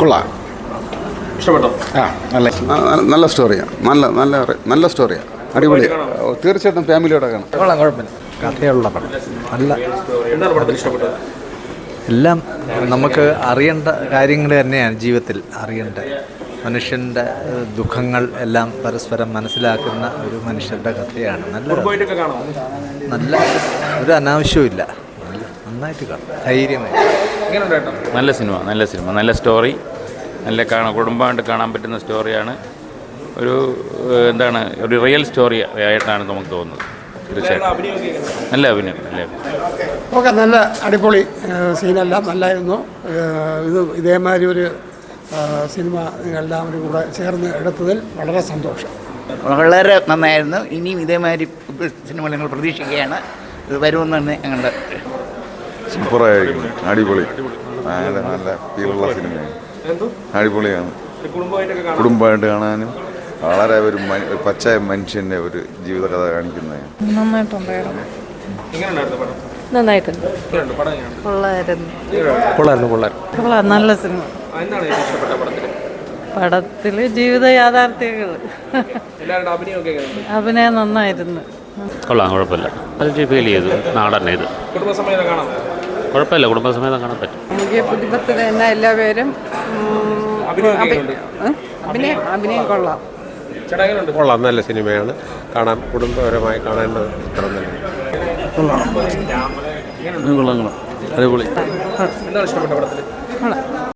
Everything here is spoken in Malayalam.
കൊള്ളാം. ഇഷ്ടപ്പെട്ടോ? നല്ല സ്റ്റോറിയാണ്. നല്ല സ്റ്റോറിയാണ്. അടിപൊളി. തീർച്ചയായിട്ടും ഫാമിലിയോടെ കാണാം. കൊള്ളാം, കുഴപ്പമില്ല. കഥയുള്ള പടം. നല്ല എന്താണ് പടത്തിൽ ഇഷ്ടപ്പെട്ടത്? എല്ലാം നമുക്ക് അറിയേണ്ട കാര്യങ്ങൾ തന്നെയാണ് ജീവിതത്തിൽ അറിയേണ്ടത്. മനുഷ്യൻ്റെ ദുഃഖങ്ങൾ എല്ലാം പരസ്പരം മനസ്സിലാക്കുന്ന ഒരു മനുഷ്യൻ്റെ കഥയാണ്. നല്ല ഒരു അനാവശ്യവും ഇല്ല. നന്നായിട്ട് കാണും, ധൈര്യമായി. നല്ല സിനിമ, നല്ല സ്റ്റോറി, കുടുംബമായിട്ട് കാണാൻ പറ്റുന്ന സ്റ്റോറിയാണ്. ഒരു റിയൽ സ്റ്റോറി ആയിട്ടാണ് നമുക്ക് തോന്നുന്നത്. തീർച്ചയായിട്ടും നല്ല അഭിനയം. ഓക്കെ, നല്ല അടിപൊളി സീനെല്ലാം നല്ലായിരുന്നു. ഇതേമാതിരി ഒരു സിനിമ എല്ലാവരും കൂടെ ചേർന്ന് എടുത്തതിൽ വളരെ സന്തോഷം. വളരെ നന്നായിരുന്നു. ഇനിയും ഇതേമാതിരി സിനിമകൾ ഞങ്ങൾ പ്രതീക്ഷിക്കുകയാണ്. ഇത് വരുമെന്നാണ് ഞങ്ങളുടെ. സൂപ്പറായിരിക്കും, അടിപൊളി, നല്ല ഫീലുള്ള സിനിമയാണ്. അടിപൊളിയാണ്. കുടുംബമായിട്ട് കാണാനും വളരെ ഒരു പച്ച മനുഷ്യൻ്റെ ഒരു ജീവിതകഥ കാണിക്കുന്നതാണ്. നന്നായിട്ടുണ്ട്. കൊള്ളാം, നല്ല സിനിമ. പടത്തിൽ ജീവിത യാഥാർത്ഥ്യങ്ങൾ, അഭിനയം നന്നായിരുന്നു. കൊള്ളാം, കുഴപ്പമില്ല. ഫീൽ ചെയ്തു. നാടന്നെ ഇത്. കുഴപ്പമില്ല, കുടുംബസമേതം കാണാൻ പറ്റും. പുതിയ പുതുപ്പത്തിൽ തന്നെ എല്ലാവരും അഭിനയം കൊള്ളാം. കൊള്ളാം, നല്ല സിനിമയാണ്. കാണാൻ കുടുംബപരമായി കാണേണ്ട ചിത്രം തന്നെ. കൊള്ളാം, അടിപൊളി. എന്താണ് ഇഷ്ടപ്പെട്ട പടത്തിൽ?